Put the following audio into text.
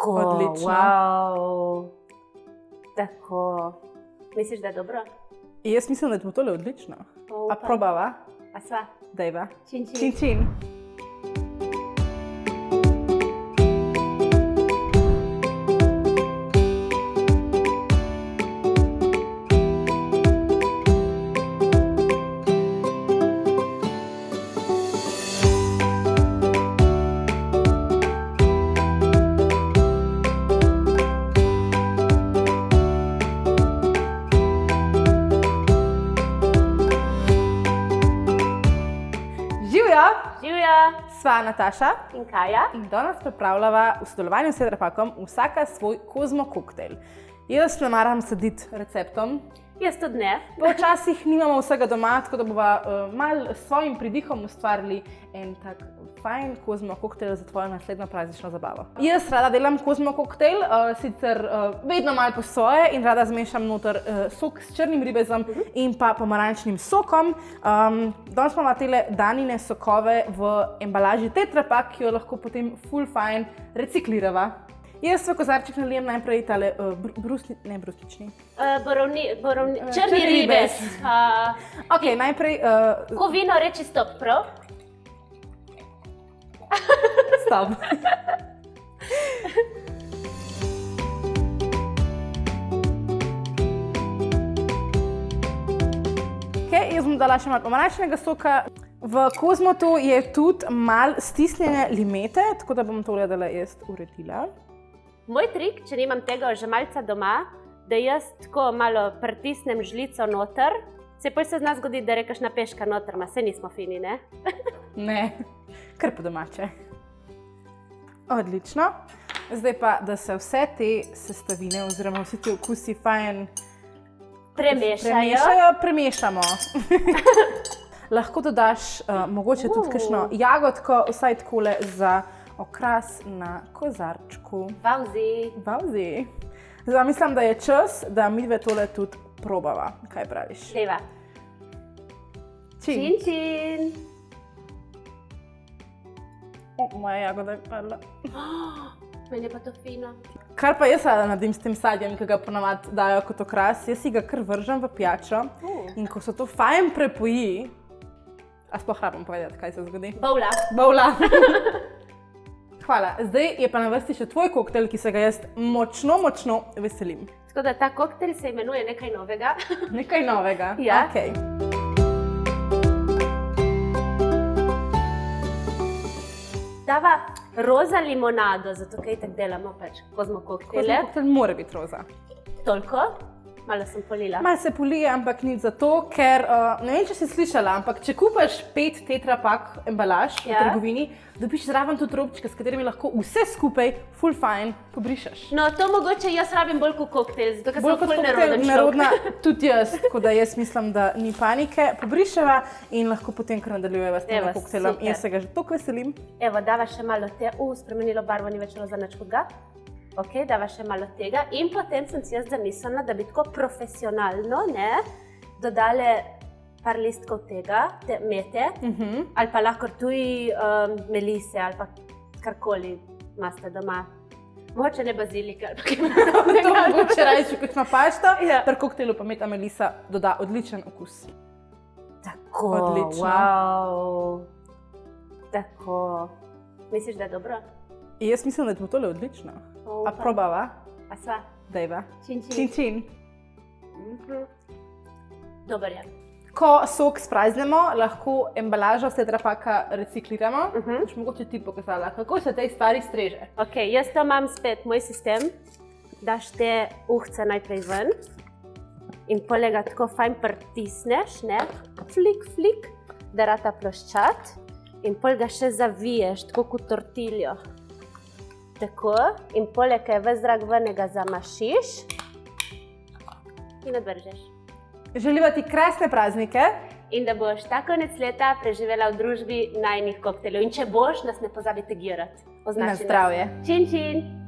Tako, Odlično. wow. Tako. Misliš, da je dobro? Jaz mislim, da je tole odlično. A Upam. probava? A sva? Dajva. Čin, čin. Čin, čin. Živja Sva Nataša in Kaja. in danes pripravljava v sodelovanju s Tetrapakom vsaka svoj kozmo koktejl. Jaz ne maram slediti receptom. Jaz tudi ne. Pa včasih nimamo vsega doma, tako da bova malo s svojim pridihom ustvarili en tak fajn kozmo koktejl za tvojo naslednjo praznično zabavo. Jaz rada delam kozmo koktejl, sicer vedno malo po svoje in rada zmešam noter sok s črnim ribezom in pa pomarančnim sokom. Danes imamo tele danine sokove v embalaži Tetrapak, ki jo lahko potem full fajn reciklirava. Jaz v kozarček nalijem najprej tale brusnični. Črni ribez. Ok, najprej... Ko vino reči stop, prav? Stop. Jaz bom dala še malo pomarančnega soka. V kozmotu je tudi malo stisnjene limete, tako da bom tole dala jaz uredila. Moj trik, če nimam tega že malca doma, da jaz tako malo pritisnem žlico noter, se zna zgodi, da rekaš na peška noter, ma saj nismo fini, ne? Ne, kar po domače. Odlično. Zdaj pa, da se vse te sestavine oziroma vsi ti okusi fajn premešamo. Lahko dodaš mogoče tudi kakšno jagodko, vsaj takole za okras na kozarčku. Vauzi. Zdaj mislim, da je čas, da midve tole tudi probava. Kaj praviš? Deva. Čin, čin. Moja jagoda je padla. Meni je pa to fino. Kar pa jaz rada naredim s tem sadjem, ki ga ponavadi dajo kot okras, jaz si ga kar vržem v pijačo in ko se to fajn prepoji, a sploh rabim povedati, kaj se zgodi? Bowla. Hvala. Zdaj je pa na vrsti še tvoj koktejl, ki se ga jaz močno veselim. Tako da ta koktejl se imenuje nekaj novega. Nekaj novega? Ja. Okay. Dava roza limonado, zato kaj tako delamo pač kozmo koktejle. Kozmo koktejl mora biti roza. Toliko? Malo sem polila. Malo se polije, ampak ni zato, ker, ne vem, če si slišala, ampak če kupaš 5 Tetrapak embalaž v trgovini, dobiš zraven tudi robčke, s katerimi lahko vse skupaj full fajn pobrišeš. No, to mogoče jaz rabim bolj kot koktejl, zato ker sem full nerodna tudi jaz, tako da jaz mislim, da ni panike. Pobriševa in lahko potem kar nadaljujeva s tem koktejlom. Jaz se ga že toliko veselim. Evo, dava še malo te, spremenilo barvo, ni več roza nič kot ga. Ok, dava še malo tega in potem sem si jaz zamislila, da bi tako profesionalno dodali par listkov tega, te mete, ali pa lahko tudi melise ali pa karkoli imate doma. Mogoče ne bazilika, ali pa kaj podobnega. To mogoče reči, kakšna pašta, pri koktejlu pa meta melisa doda odličen okus. Tako, odlično. Wow. Tako. Misliš, da je dobro? Jaz mislim, da je tole odlično. A probava? A sva? Dajva. Čin, čin. Čin. Dobar je. Ko sok spraznemo, lahko embalažo s Tetrapaka recikliramo. Boš mogoče ti pokazala, kako se tej stvari streže. Ok, jaz to imam spet moj sistem. Daš te uhce najprej ven in poleg ga tako fajn pritisneš, flik, da rata ploščat in poleg ga še zaviješ, tako kot tortiljo. Tako, in poleg je ves zrak ven, ga zamašiš in odvržeš. Želiva ti krasne praznike. In da boš ta konec leta preživela v družbi najnih koktejlov. In če boš, nas ne pozabi tagirati. Na zdravje. Čin, čin.